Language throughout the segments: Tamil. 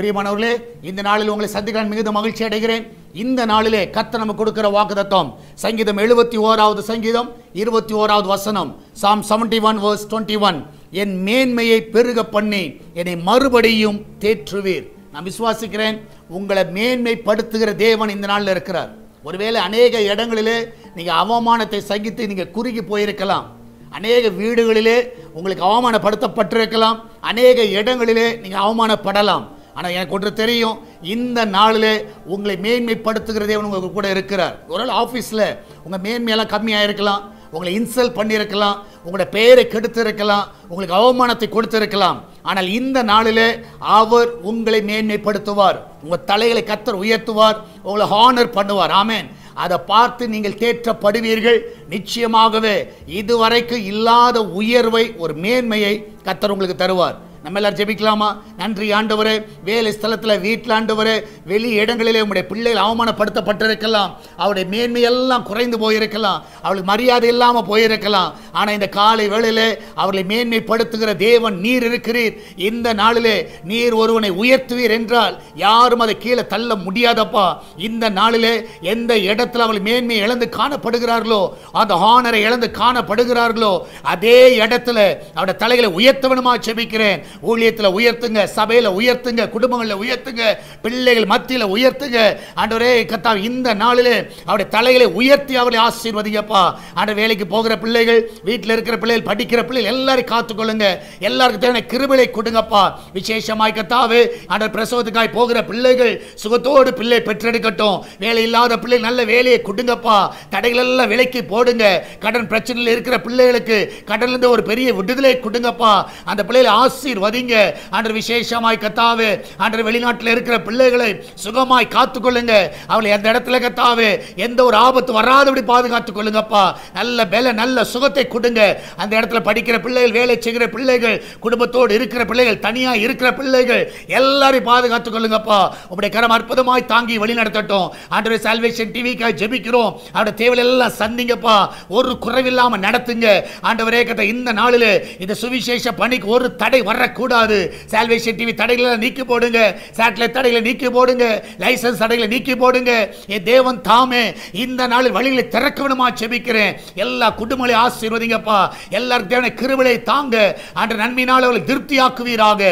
பிரியமானவர்களே, இந்த நாளில் உங்களை சந்திக்க மிகுந்த மகிழ்ச்சி அடைகிறேன். இந்த நாளிலே கர்த்தர் நமக்கு கொடுக்கிற வாக்குத்தத்தம் சங்கீதம் 71வது சங்கீதம் 21வது வசனம். Psalm 71 verse 21. என் மேன்மையை பெருக பண்ணி என்னை மறுபடியும் தேற்றுவீர். நான் விசுவாசிக்கிறேன், உங்களை மேன்மைப்படுத்துகிற தேவன் இந்த நாளில் இருக்கிறார். ஒருவேளை அநேக இடங்களிலே நீங்கள் அவமானத்தை சகித்து நீங்கள் குறுகி போயிருக்கலாம். அநேக வீடுகளிலே உங்களுக்கு அவமானப்படுத்தப்பட்டிருக்கலாம். அநேக இடங்களிலே நீங்கள் அவமானப்படலாம். ஆனால் எனக்கு ஒன்று தெரியும், இந்த நாளிலே உங்களை மேன்மைப்படுத்துகிற தேவன் உங்களுக்கு கூட இருக்கிறார். ஒரு ஆஃபீஸில் உங்கள் மேன்மையெல்லாம் கம்மியாக இருக்கலாம், உங்களை இன்சல்ட் பண்ணியிருக்கலாம், உங்களோட பெயரை கெடுத்து இருக்கலாம், உங்களுக்கு அவமானத்தை கொடுத்திருக்கலாம். ஆனால் இந்த நாளிலே அவர் உங்களை மேன்மைப்படுத்துவார். உங்கள் தலைகளை கர்த்தர் உயர்த்துவார், உங்களை ஹானர் பண்ணுவார். ஆமென். அதை பார்த்து நீங்கள் தேற்றப்படுவீர்கள். நிச்சயமாகவே இதுவரைக்கும் இல்லாத உயர்வை, ஒரு மேன்மையை கர்த்தர் உங்களுக்கு தருவார். நம்ம எல்லாரும் ஜெபிக்கலாமா? நன்றி ஆண்டவரே, வேலை ஸ்தலத்தில், வீட்டில் ஆண்டவரே, வெளி இடங்களிலே உங்களுடைய பிள்ளைகள் அவமானப்படுத்தப்பட்டிருக்கலாம், அவருடைய மேன்மையெல்லாம் குறைந்து போயிருக்கலாம், அவளுக்கு மரியாதை இல்லாமல் போயிருக்கலாம். ஆனால் இந்த காலை வேளையிலே அவர்களை மேன்மைப்படுத்துகிற தேவன் நீர் இருக்கிறீர். இந்த நாளிலே நீர் ஒருவனை உயர்த்துவீர் என்றால் யாரும் அதை கீழே தள்ள முடியாதப்பா. இந்த நாளிலே எந்த இடத்துல அவள் மேன்மை இழந்து காணப்படுகிறார்களோ, அந்த ஹானரை இழந்து காணப்படுகிறார்களோ, அதே இடத்துல அவருடைய தலைகளை உயர்த்தவனுமா ஜெபிக்கிறேன். ஊழியத்தில் உயர்த்துங்க, சபையில் உயர்த்துங்க, குடும்பங்களில் உயர்த்துங்க, பிள்ளைகள் மத்தியில் உயர்த்துங்க. ஆண்டவரே கர்த்தாவே, இந்த நாளிலே அவருடைய தலைகளை உயர்த்தி அவர்களை ஆசீர்வதிங்கப்பா. ஆண்டவர், வேலைக்கு போகிற பிள்ளைகள், வீட்டில் இருக்கிற பிள்ளைகள், படிக்கிற பிள்ளைகள் எல்லாரையும் காத்துக்கொள்ளுங்க. எல்லாருக்கும் தேவையான கிருபையை கொடுங்கப்பா. விசேஷமாய் கர்த்தாவே, ஆண்டவர் பிரசவத்துக்காய் போகிற பிள்ளைகள் சுகத்தோடு பிள்ளை பெற்றெடுக்கட்டும். வேலை இல்லாத பிள்ளைகள் நல்ல வேலையை கொடுங்கப்பா. தடைகள் எல்லாம் விலைக்கு போடுங்க. கடன் பிரச்சனையில் இருக்கிற பிள்ளைகளுக்கு கடனிலிருந்து ஒரு பெரிய விடுதலை கொடுங்கப்பா. அந்த பிள்ளைகளை ஆசீர்வதிங்க. ஆண்டவர் விசேஷமாய் கர்த்தாவே, ஆண்டவர் வெளிநாட்டில் இருக்கிற பிள்ளைகளை சுகமாய் காத்துக்கொள்ளுங்க. அவளை அந்த இடத்துல கர்த்தாவே எந்த ஒரு ஆபத்து வராதபடி பாதுகாத்துக் கொள்ளுங்கப்பா. நல்ல பல, நல்ல சுகத்தை கொடுங்க. அந்த இடத்துல படிக்கிற பிள்ளைகள், வேலை செய்கிற பிள்ளைகள், குடும்பத்தோடு இருக்கிற பிள்ளைகள், தனியாக இருக்கிற பிள்ளைகள் எல்லாரையும் பாதுகாத்துக் கொள்ளுங்கப்பா. உங்களுடைய கரம் அற்புதமாய் தாங்கி வழி நடத்தட்டும். ஆண்டவர் சால்வேஷன் டிவிக்காக ஜெபிக்கிறோம். அவருடைய தேவைகள் எல்லாம் சந்திங்கப்பா. ஒரு குறைவில்லாம நடத்துங்க. ஆண்டவரே கர்த்தா, இந்த நாளில் இந்த சுவிசேஷ பணிக்கு ஒரு தடை வரக்கூடாது. சால்வேஷன் டிவி தடைகளை நீக்கி போடுங்க. சேட்டலைட் தடைகளை நீக்கி போடுங்க. லைசன்ஸ் தடைகளை நீக்கி போடுங்க. என் தேவன் தாமே இந்த நாளில் வழிகளை திறக்க வேணுமா ஜெபிக்கிறேன். எல்லா குடும்பங்களையும் ஆசீர்வதிங்கப்பா. எல்லாருக்கும் தேவையான கிருபையை தாங்க. ஆண்டவர் நன்மையினால் அவர்களை திருப்தியாக்குவீராக.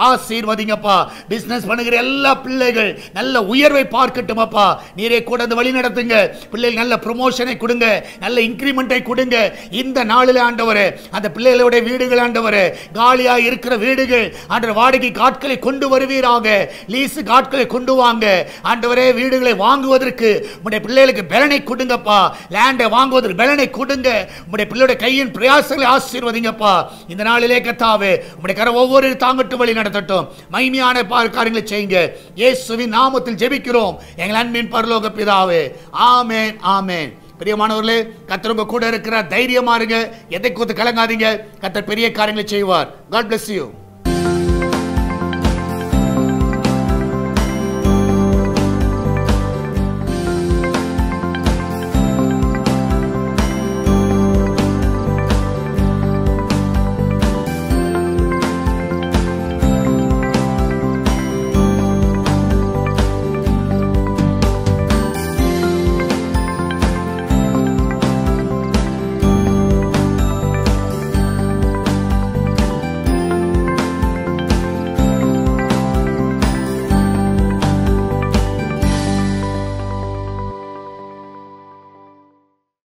ஆசீர்வதிங்கப்பா. பிசினஸ் பண்ணுகிற எல்லா பிள்ளைகள் நல்ல உயர்வை பார்க்கட்டும் அப்பா. நீரே கூட அந்த வழி நடத்துங்க. பிள்ளைகள் நல்ல ப்ரமோஷனை கொடுங்க, நல்ல இன்கிரிமெண்டை கொடுங்க. இந்த நாளில் ஆண்டவரே, அந்த பிள்ளைகளுடைய வீடுகள் ஆண்டவரே, காலியாக இருக்கிற வீடுகள் ஆண்டவர் வாடகைக்கு ஆட்களை கொண்டு வருவீராக. லீஸுக்கு ஆட்களை கொண்டு வாங்க. ஆண்டவரே, வீடுகளை வாங்குவதற்கு உம்முடைய பிள்ளைகளுக்கு பலனை கொடுங்கப்பா. லேண்டை வாங்குவதற்கு பலனை கொடுங்க. உம்முடைய பிள்ளையுடைய கையின் பிரயாசங்களை ஆசீர்வதிங்கப்பா. இந்த நாளிலே கர்த்தாவே, உம்முடைய கரம் ஒவ்வொரு தாங்கட்டும், வழி நடத்தட்டும். மகிமையான காரியங்களை செய்யுங்க. இயேசுவின் நாமத்தில் ஜெபிக்கிறோம் எங்கள் அன்பின் பரலோக பிதாவே. ஆமென், ஆமென். பிரியமானவர்களே, கர்த்தர் உங்க கூட இருக்கிறார். தைரியமா இருங்க. எதை குறித்து கலங்காதீங்க. கர்த்தர் பெரிய காரியங்களை செய்வார். God bless you.